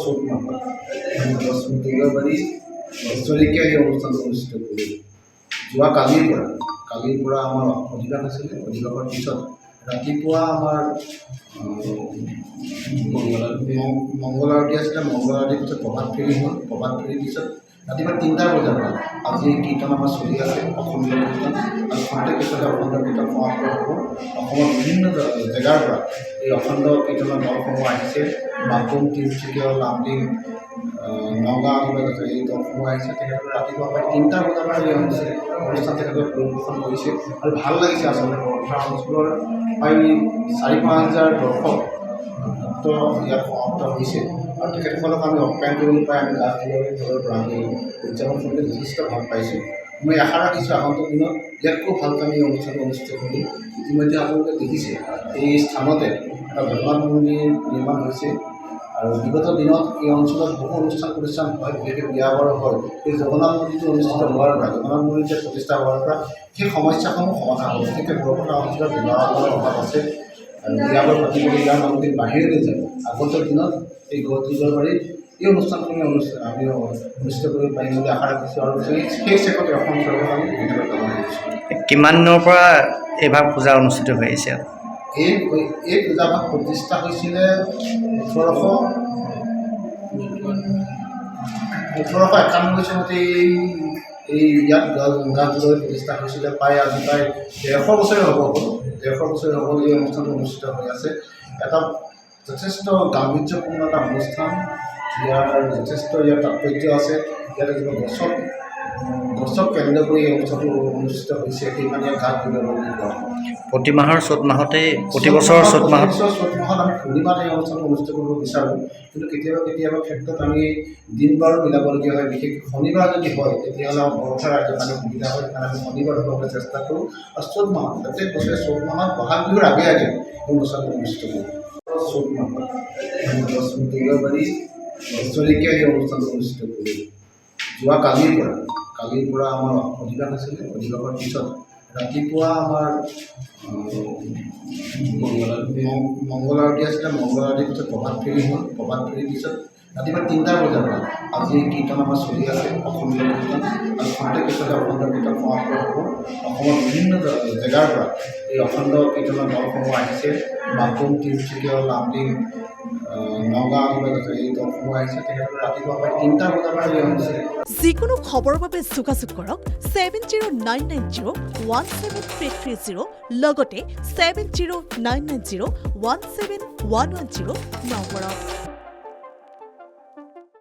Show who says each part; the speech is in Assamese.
Speaker 1: চ'ত মাহত দুৰ্গাবাৰী বছৰেকীয়া এই অনুষ্ঠানটো অনুষ্ঠিত কৰিলোঁ। যোৱা কালিৰ পৰা আমাৰ অধিবাস আছিলে। অধিবাসৰ পিছত ৰাতিপুৱা আমাৰ মংগল আৰতি আছিলে। মংগল আৰতিৰ পিছত প্ৰভাত ফেৰী হ'ল। প্ৰভাত ফেৰীৰ পিছত ৰাতিপুৱা 3টা বজাৰ পৰা আজি কীৰ্তন আমাৰ চলি আছে, অখণ্ড কীৰ্তন। আৰু খন্তেক পিছতে অখণ্ড কীৰ্তন সমাপ্ত হ'ব। অসমৰ বিভিন্ন জেগাৰ পৰা এই অখণ্ড কীৰ্তনৰ দলসমূহ আহিছে। মাকুম, তিনিচুকীয়া, লামডিং, নগাঁও আদিবাসী আছে, এই দলসমূহ আহিছে। তেখেতসকলে ৰাতিপুৱা প্ৰায় 3টা বজাৰ পৰা এই অনুষ্ঠান তেখেতসকলে পৰিৱেশন কৰিছে আৰু ভাল লাগিছে। আচলতে বৰপথাৰ অঞ্চলৰ প্ৰায় 4-5 হাজাৰ দৰ্শক ইয়াত সমাপ্ত হৈছে আৰু তেখেতসকলক আমি আপ্যায়ন কৰিবলৈ পাই আমি গাছবিলাকৰ ঘৰৰ পৰা আমি উদযাপন কৰিবলৈ যথেষ্ট ভাল পাইছোঁ। মই আশা ৰাখিছোঁ আগন্তুক দিনত ইয়াতকৈ ভালকৈ আমি এই অনুষ্ঠানটো অনুষ্ঠিত কৰিম। ইতিমধ্যে আপোনালোকে দেখিছে এই স্থানতে এটা জগন্নাথ মন্দিৰ নিৰ্মাণ হৈছে আৰু বিগত দিনত এই অঞ্চলত বহু অনুষ্ঠান প্ৰতিষ্ঠান হয়, বিশেষকৈ বিয়া বাৰু হয়। এই জগন্নাথ মন্দিৰটো অনুষ্ঠিত হোৱাৰ পৰা, জগন্নাথ মন্দিৰটো প্ৰতিষ্ঠা হোৱাৰ পৰা সেই সমস্যাসমূহ সমাধান হ'ল। বিশেষকৈ বৰপথাৰ অঞ্চলত বিবাহৰ অভাৱ আছে আৰু বিয়া বাৰু পাতিবলৈ ইয়াৰ মানুহখিনি বাহিৰলৈ যায়। আগন্তুক দিনত এই দুৰ্গাবাৰীত এই অনুষ্ঠানখিনি আমি অনুষ্ঠিত কৰিব পাৰিম বুলি আশা ৰাখিছোঁ আৰু সেই চেকতে অসম চৰকাৰক আমি ধন্যবাদ জ্ঞাপন কৰিছোঁ।
Speaker 2: কিমান দিনৰ পৰা এইভাগ পূজা অনুষ্ঠিত হৈ আহিছে?
Speaker 1: এই পূজাভাগ প্ৰতিষ্ঠা হৈছিলে 1891 চনতে এই ইয়াত গাছজোপাৰ প্ৰতিষ্ঠা হৈছিলে। আজি প্ৰায় 150 বছৰে হ'ব। 150 বছৰে হ'ব এই অনুষ্ঠানটো অনুষ্ঠিত হৈ আছে। এটা যথেষ্ট গাম্ভীৰ্যপূৰ্ণ এটা অনুষ্ঠান। ইয়াৰ যথেষ্ট তাৎপৰ্য আছে। ইয়াত এজোপা গছক কেন্দ্ৰ কৰি এই অনুষ্ঠানটো অনুষ্ঠিত হৈছে। সেইকাৰণে ইয়াত গাছ জ্বলাব বুলি কোৱা হয়।
Speaker 2: প্ৰতি মাহৰ চ'ত মাহতে, প্ৰতি বছৰৰ চ'ত মাহত
Speaker 1: আমি পূৰ্ণিমাত এই অনুষ্ঠানটো অনুষ্ঠিত কৰিব বিচাৰোঁ, কিন্তু কেতিয়াবা ক্ষেত্ৰত আমি দিন বাৰো মিলাবলগীয়া হয়। বিশেষকৈ শনিবাৰ যদি হয় তেতিয়াহ'লে আমাৰ বৰপথাৰ ৰাইজৰ কাৰণে সুবিধা হয়। সেইকাৰণে আমি শনিবাৰত হ'বলৈ চেষ্টা কৰোঁ আৰু চ'ত মাহত, প্ৰত্যেক বছৰে চ'ত মাহত বহাগ বিহুৰ আগে এই অনুষ্ঠানটো অনুষ্ঠিত কৰোঁ। চ'ত মাহত দুৰ্গাবাৰী বছৰেকীয়া এই অনুষ্ঠানটো অনুষ্ঠিত কৰিলোঁ। যোৱা কালিৰ পৰা আমাৰ অধিবাস আছিলে। অধিবাসৰ পিছত ৰাতিপুৱা আমাৰ মংগল আৰতি আছিলে। মংগল আৰতিৰ পিছত প্ৰভাত ফেৰী হ'ল। প্ৰভাত ফেৰীৰ পিছত ৰাতিপুৱা 3টা বজাৰ পৰা আজি কীৰ্তন আমাৰ চলি আছে, অখণ্ড কীৰ্তন। আৰু খন্তেক পিছতে অখণ্ড কীৰ্তন সমাপ্ত হ'ব। অসমৰ বিভিন্ন জেগাৰ পৰা এই অখণ্ড কীৰ্তনৰ দলসমূহ আহিছে। মাকুম, তিনিচুকীয়া, লামডিং, নগাঁও আদিবাসী আছে, এই দলসমূহ আহিছে। তেখেতসকলে ৰাতিপুৱা প্ৰায় 3টা বজাৰ পৰা এই অনুষ্ঠান।
Speaker 3: যিকোনো খবৰৰ বাবে যোগাযোগ কৰক 7099017330 লগতে 7099017110 নম্বৰত।